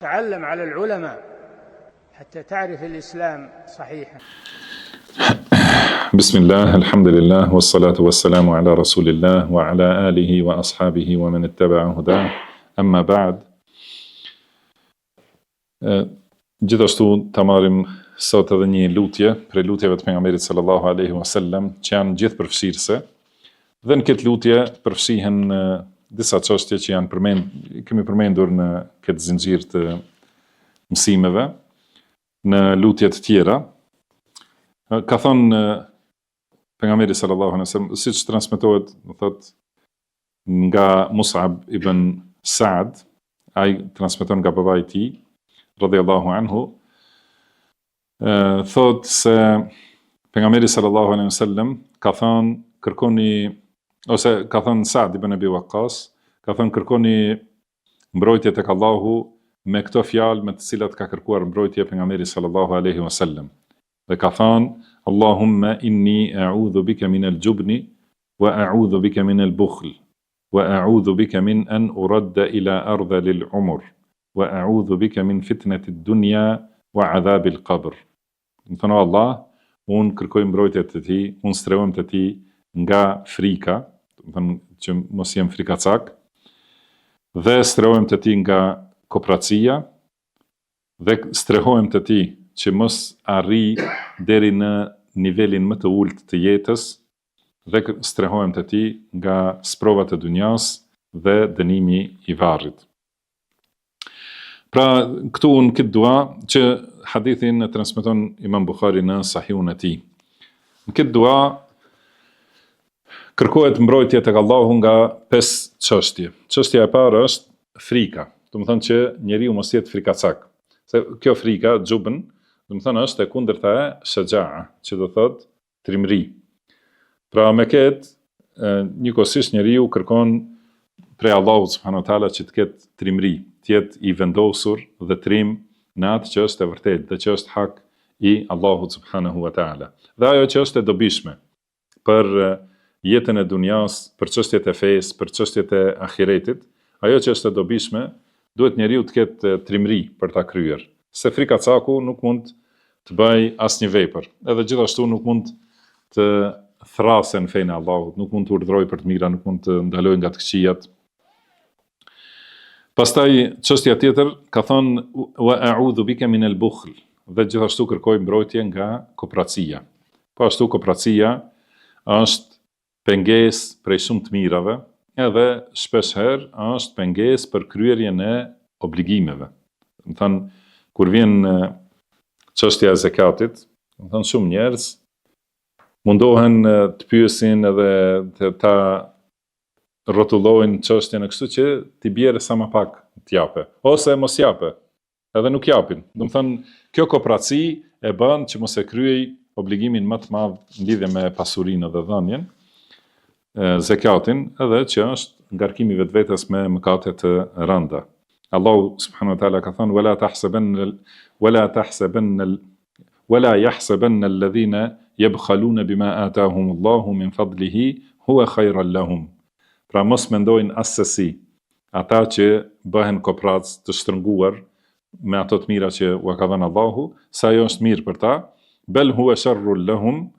تعلم على العلماء حتى تعرف الإسلام صحيحا. بسم الله الحمد لله والصلاة والسلام على رسول الله وعلى آله وأصحابه ومن اتبع هداه أما بعد. Gjithashtu të marim sot edhe një lutje prej lutjeve të pejgamberit sallallahu alaihi wasallam që janë gjithë përfshirëse. Dhe në këtë lutje përfshihen disa çështje që janë kemi përmendur në këtë zinxhir të mësimeve në lutje të tjera. Ka thonë pejgamberi sallallahu alaihi wasallam, siç transmetohet, do thot nga Mus'ab ibn Sa'd, ai transmeton nga babai i tij radhiyallahu anhu, thot se pejgamberi sallallahu alaihi wasallam ka thënë kërkoni, ose ka thënë Sa'd ibn Abi Waqqas, ka thënë kërkoni mbrojtje tek Allahu me këto fjalë me të cilat ka kërkuar mbrojtje pejgamberi sallallahu alaihi wasallam. Dhe ka thënë Allahumma inni a'udhu bika min al-jubni wa a'udhu bika min al-bukhl wa a'udhu bika min an uradda ila ardhali al-umr wa a'udhu bika min fitnati ad-dunya wa 'adhabi al-qabr. Më thënë Allah, unë kërkoj mbrojtje të ti, unë strehohem të ti nga frika, më thënë që mos jem frikacak, dhe strehohem të ti nga kopracia, dhe strehohem të ti që mos arri deri në nivelin më të ulët të jetës, dhe strehohem të ti nga sprovat e dunjas dhe dënimi i varrit. Pra, këtu në këtë dua që hadithin e transmeton Imam Bukhari në Sahihun e tij. Në këtë dua kërkohet mbrojtje tek Allahu nga 5 çështje. Çështja e parë është frika. Do të thonë që njeriu mos jetë frikacak. Se kjo frika, xhubn, do të thonë është e kundërta e shaja'a, që do thotë trimëri. Pra me këtë njëkohësisht njeriu kërkon prej Allahut subhanahu wa taala që të ketë trimëri, të jetë i vendosur dhe trim në atë që është e vërtetë dhe që është hak i Allahut subhanahu wa taala. Dhe ajo që është e dobishme për jetën e dunjas, për çështjet e fesë, për çështjet e ahiretit, ajo që është e dobishme, duhet njeriu të ketë trimëri për ta kryer. Se frikacaku nuk mund të bëj asnjë vepër, edhe gjithashtu nuk mund të thrasë në fenë e Allahut, nuk mund të urdhërojë për të mira, nuk mund të ndalojë nga të këqijat. Pastaj çështja tjetër ka thonë wa a'udhu bika min al-bukhl, dhe gjithashtu kërkoj mbrojtje nga kopracia. Po ashtu kopracia është pengesë prej shumë të mirave, edhe shpesh herë është pengesë për kryerjen e obligimeve. Do thënë kur vjen çështja e zakatit, do thënë shumë njerëz mundohen të pyesin edhe të ta rrotullojnë çështjen e kështu që t'i bjerë sa më pak t'jape, ose mos jape, edhe nuk japin. Do të thënë, kjo kopraci e bën që mos e kryej obligimin më të madh në lidhje me pasurinë dhe dhënien, zakatin, edhe që është ngarkimi vetvetes me mëkate të rënda. Allahu subhanahu wa taala ka thënë wala yahsabanna alladhina yabkhaluna bima atahum Allahu min fadlihi huwa khayran lahum. Pra mos mendojnë asesi ata që bëhen koprac të shtrënguar me ato të mira që ua ka dhënë Allahu, sa ajo është mirë për ta, bel huwa sharrun lahum,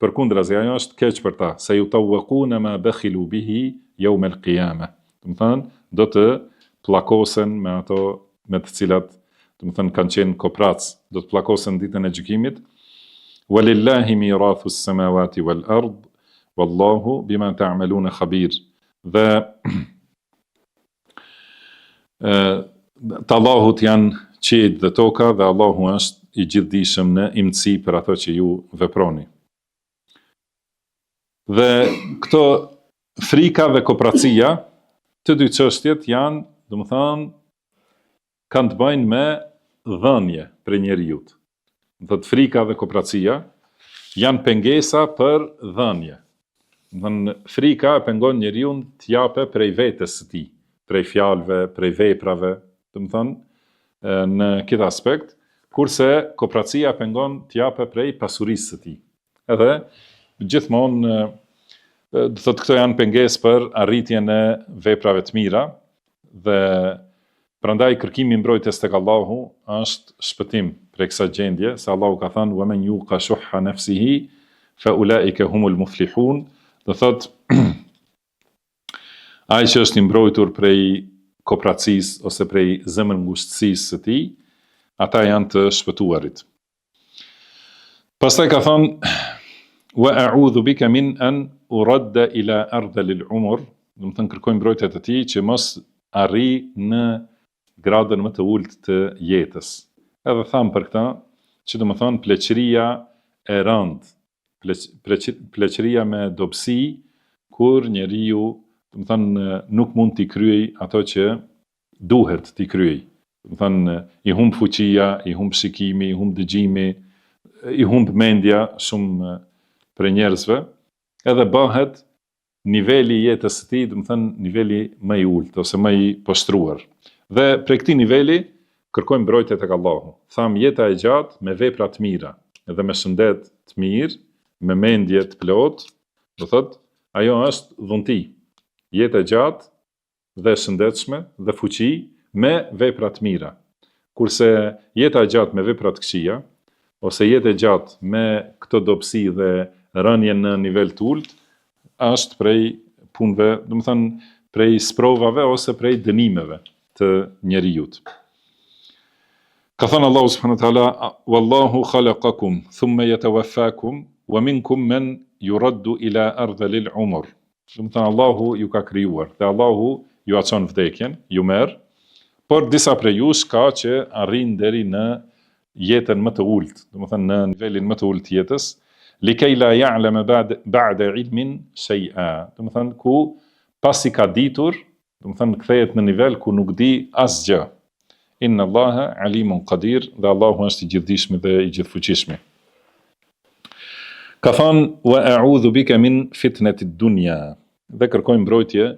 përkundrazi ajo është keq për ta, se yutawquna ma bakhilu bihi yawm al-qiyamah. Do të thënë, do të pllakosen me ato me të cilat, do të thënë, kanë qenë koprac, do të pllakosen ditën e gjykimit. Walillahi mirathu as-samawati wal-ard, wallahu bima ta'maluna khabir. Dhe të Allahut janë qiejt dhe toka, dhe Allahu është i gjithdijshëm në imtësi për ato që ju veproni. Dhe këto frika dhe kopracia, të dy çështjet janë, domethënë, kanë të bëjnë me dhënje për njeriut. Do të frika dhe kopracia janë pengesa për dhënje. Frika e pengon njeriu të jape prej vetes së tij, prej fjalëve, prej veprave, do të thonë, në këtë aspekt, kurse kopracia pengon të jape prej pasurisë së tij. Edhe gjithmonë do thotë këto janë pengesë për arritjen e veprave të mira dhe Prandaj kërkimi mbrojtjes tek Allahu është shpëtim prej kësaj gjendje, se Allahu ka thënë wa man yuqa shuhha nafsihi fa ulaika humul muflihun, do thot ai që është i mbrojtur prej kopracisë ose prej zemërngushtësisë së tij, ata janë të shpëtuarit. Pastaj ka thënë wa a'udhu bika min an uradda ila ardhil umr, do të thënë kërkoj mbrojtje të tij që mos arri në gradën më të ulët të jetës. Edhe tham për këta, që do më thonë pleqëria e rëndë, pleqëria me dobësi, kur njeriu, do më thonë, nuk mund t'i kryej ato që duhet t'i kryej. Do më thonë, i humb fuqia, i humb shikimi, i humb dëgjimi, i humb mendja shumë për njerëzve, edhe bëhet niveli i jetës së tij, do më thënë niveli më i ulët ose më i poshtruar. Dhe prej këtij niveli kërkojmë mbrojtje tek Allahu. Tham jeta e gjatë me vepra të mira, edhe me shëndet të mirë, me mendje të plotë, do thotë, ajo është dhunti. Jeta e gjatë dhe shëndetshme dhe fuqi me vepra të mira. Kurse jeta e gjatë me vepra të këqija, ose jeta e gjatë me këto dobësi dhe rënje në nivel të ulët, është prej punëve, do të thënë prej sprovave ose prej dënimeve të njerijut. Ka thënë Allahu subhanahu wa taala wallahu khalaqakum thumma yatawaffakum wa minkum man yuraddu ila ardhil umr. Do të thënë Allahu ju ka krijuar, dhe Allahu ju çon vdekjen, ju merr, por disa prej jush ka që arrin deri në jetën më të ulët, do të thënë në nivelin më të ulët të jetës, likej la ya'lama ba'da ilmin shay'a. Do të thënë ku pasi ka ditur, do të thënë kthehet në nivel ku nuk di asgjë. Inna Allaha alimun qadir, dhe Allahu është i gjithdijshëm dhe i gjithfuqishëm. Ka thënë wa a'udhu bika min fitnati dunya, dhe kërkoj mbrojtje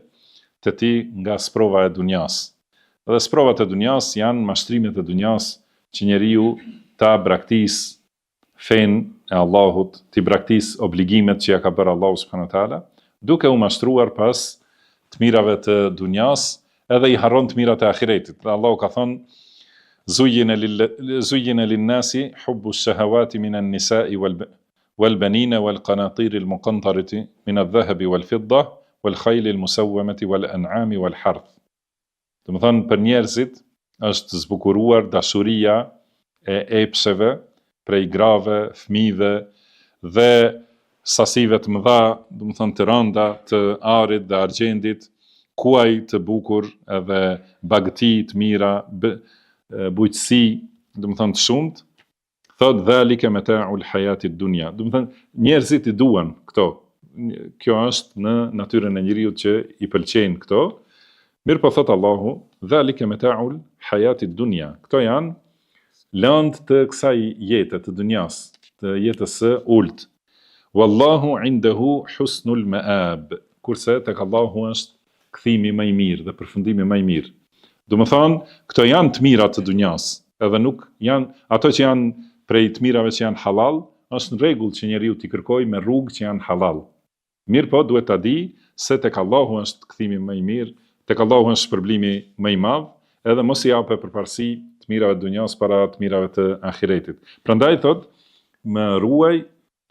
të ti nga sprova e dunjas. Dhe sprovat e dunjas janë mashtrimet e dunjas që njeriu ta braktis fen e Allahut, ti braktis obligimet që ja ka bërë Allahu subhanahu wa taala, duke u mashtruar pas të mirave të dunjas, edhe i harron të mirat e ahiretit. Dhe Allahu ka thonë zujjina linnasi hubbu shahawati min an-nisa'i wal banina wal qanatir al muqantarati min adh-dhahabi wal fidda wal khayl al musawwamati wal an'ami wal harth. Do të thonë për njerëzit është zbukuruar dashuria e epsheve, prej grave, fëmijëve dhe sasive të mëdha, do të thonë të rënda, të arit dhe argjendit, kuaj të bukur edhe bagëti të mira, bujqësi, do të thonë të shumt, thot dhalika mata'ul hayatid dunya. Do të thonë njerëzit i duan këto. Kjo është në natyrën e njeriut që i pëlqejnë këto. Mirë po thot Allahu, dhalika mata'ul hayatid dunya. Këto janë lëndë të kësaj jete të dunjas, të jetës së ulët. Wallahu indahu husnul ma'ab. Kurse tek Allahu është kthimi më i mirë dhe përfundimi më i mirë. Do të thonë, këto janë të mirat të dunjas, edhe nuk janë ato që janë prej të mirave që janë halal, është në rregull që njeriu t'i kërkojë me rrugë që janë halal. Mirë po duhet ta di se tek Allahu është kthimi më i mirë, tek Allahu është shpërblimi më i madh, edhe mos i japë përparësi të mirave të dunjas para të mirave të ahiretit. Prandaj thot, më ruaj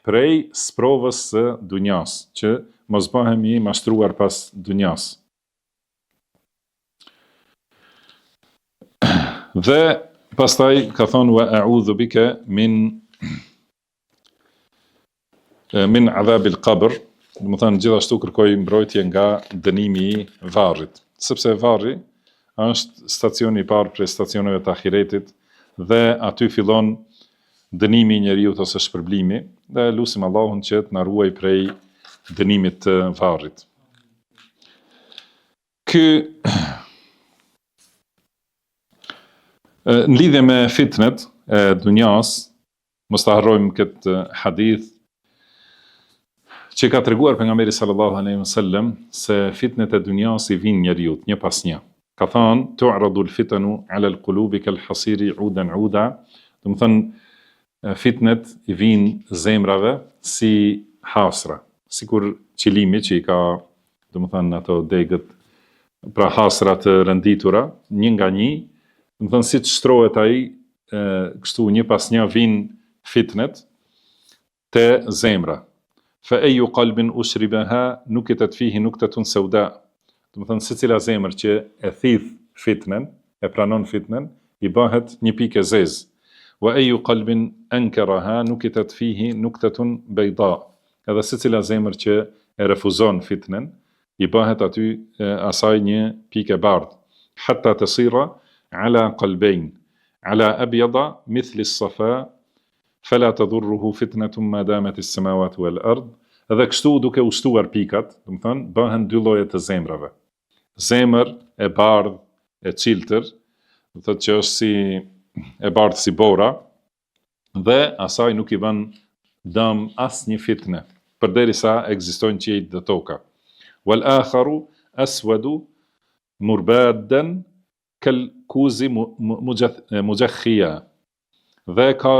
prej sprovës së dunjas, që mos bëhemi mashtruar pas dunjas. Dhe pastaj ka thonë wa a'udhu bika min adhabil qabr, do të thonë gjithashtu kërkoj mbrojtje nga dënimi i varrit, sepse varri është stacioni i parë prej stacioneve të ahiretit dhe aty fillon dënimi i njeriut ose shpërblimi, dhe lutim Allahun që të na ruaj prej dënimit të varrit. Në lidhje me fitnet e dunjas, mos ta harrojmë këtë hadith që ka treguar pejgamberi sallallahu alaihi wasallam se fitnet e dunjas i vijnë njeriut një pas një. Ka thënë tu'radu al-fitanu 'ala al-qulubi kal-hasiri 'udan 'uda, do të thënë fitnet i vijnë zemrave si hasra, sikur qilimi që i ka, do të thënë ato degët pra hasra të rënditura, një nga një, do të thënë si të shtrohet ai, kështu një pas një vin fitnet te zemra. Fa ayu qalbin ushribaha nukitat fihi nuktatun sauda. Do të thënë secila zemër që e thith fitnen, e pranon fitnen, i bëhet një pikë e zezë. Wa ayu qalbin ankaraha nukitat fihi nuktatun bayda. Edhe secila zemër që e refuzon fitnen, i bëhet aty asaj një pikë e bardhë. Hatta tasira ala qalbayn, ala abyada mithli as-safa, fala tadurruhu fitnatun ma damat as-samawati wal ard. Edhe kështu duke u shtuar pikat, do të thonë bëhen dy lloje të zemrave. Zemër e bardhë, e çiltër, do të thotë që është si e bardhë si bora, dhe asaj nuk i bën dëm asnjë fitne, përderisa ekzistojnë qiejt dhe toka. Wal akharu aswadu murbadan kal kuzi mujakhia. Dhe ka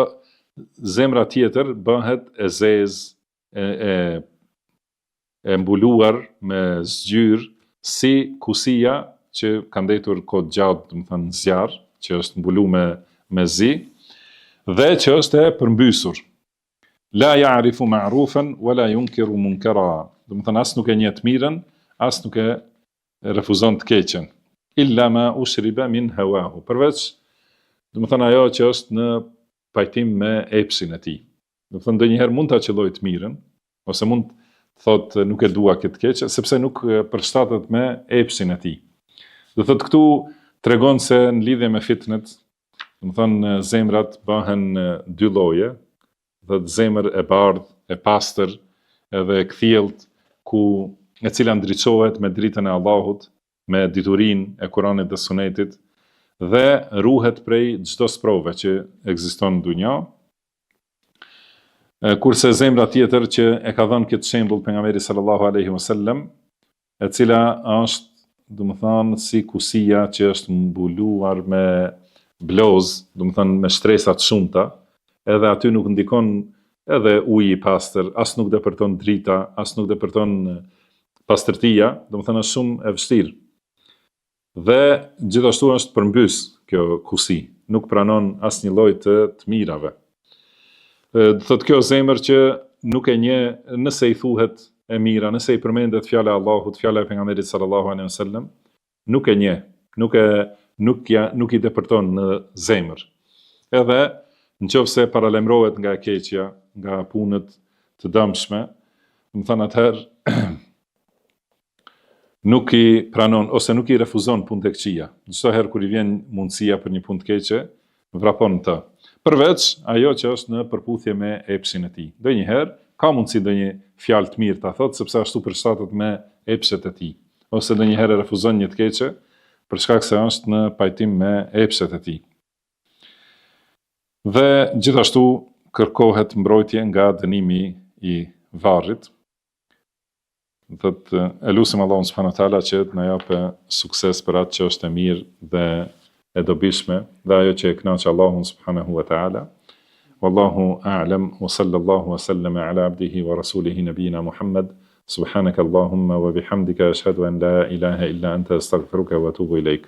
zemra tjetër bëhet e zezë, e mbuluar me zgjyrë, si kusia që ka ndetur kohë gjatë, do të thënë zjarr, që është mbuluar me zi, dhe që është e përmbysur. La ya'rifu ma'rufan wala yunkiru munkara. Do të thënë as nuk e njeh të mirën, as nuk e refuzon të keqen. Illa ma ushriba min hawahu. Përveç, do të thënë ajo që është në pajtim me epsin e tij. Do të thënë ndonjëherë mund ta qelloj të mirën, ose mund të thotë nuk e dua këtë keq, sepse nuk përshtatet me epsin e tij. Do thotë këtu tregon se në lidhje me fitnet, do të thënë zemrat bëhen dy lloje, dhe zemër e bardhë, e pastër, edhe e kthjellt, e cila ndriçohet me dritën e Allahut, me diturinë e Kuranit dhe Sunetit, dhe ruhet prej çdo sprove që ekziston në dunjë. Kurse zemra tjetër që e ka dhënë këtë shembull pejgamberi sallallahu alaihi wasallam, e cila është, do të thënë, si kusia që është mbuluar me bloz, do të thënë me shtresa të shumta, edhe aty nuk ndikon edhe uji i pastër, as nuk depërton drita, as nuk depërton pastërtia, do të thënë është shumë e vështirë. Dhe gjithashtu është përmbys kjo kusi, nuk pranon asnjë lloj të mirave. Do thotë kjo zemër që nuk e njeh, nëse i thuhet e mira, nëse i përmendet fjala e Allahut, fjala e pejgamberit sallallahu alaihi wasallam, nuk e njeh, nuk i depërton në zemër. Edhe nëse paralajmërohet nga e keqja, nga punët të dëmshme, do të thënë atëherë nuk i pranon ose nuk i refuzon punë të këqija. Çdo herë kur i vjen mundësia për një punë të keqe, vrapon të. Përveç ajo që është në përputhje me epsin e tij. Ndonjëherë ka mundësi ndonjë fjalë të mirë ta thotë, sepse ashtu përshtatet me epset e tij. Ose ndonjëherë refuzon një të keqe për shkak se është në pajtim me epset e tij. Dhe gjithashtu kërkohet mbrojtje nga dënimi i varrit. Thotë, e lutim Allahun subhanahu wa taala që të na japë sukses për atë që është e mirë dhe e dobishme, dhe ajo që e kënaq Allahun subhanahu wa taala. Wallahu a'lam, wa sallallahu wa sallama ala abdihi wa rasulihi nabiyina Muhammad. Subhanaka Allahumma wa bihamdika ashhadu an la ilaha illa anta astaghfiruka wa atubu ilaik.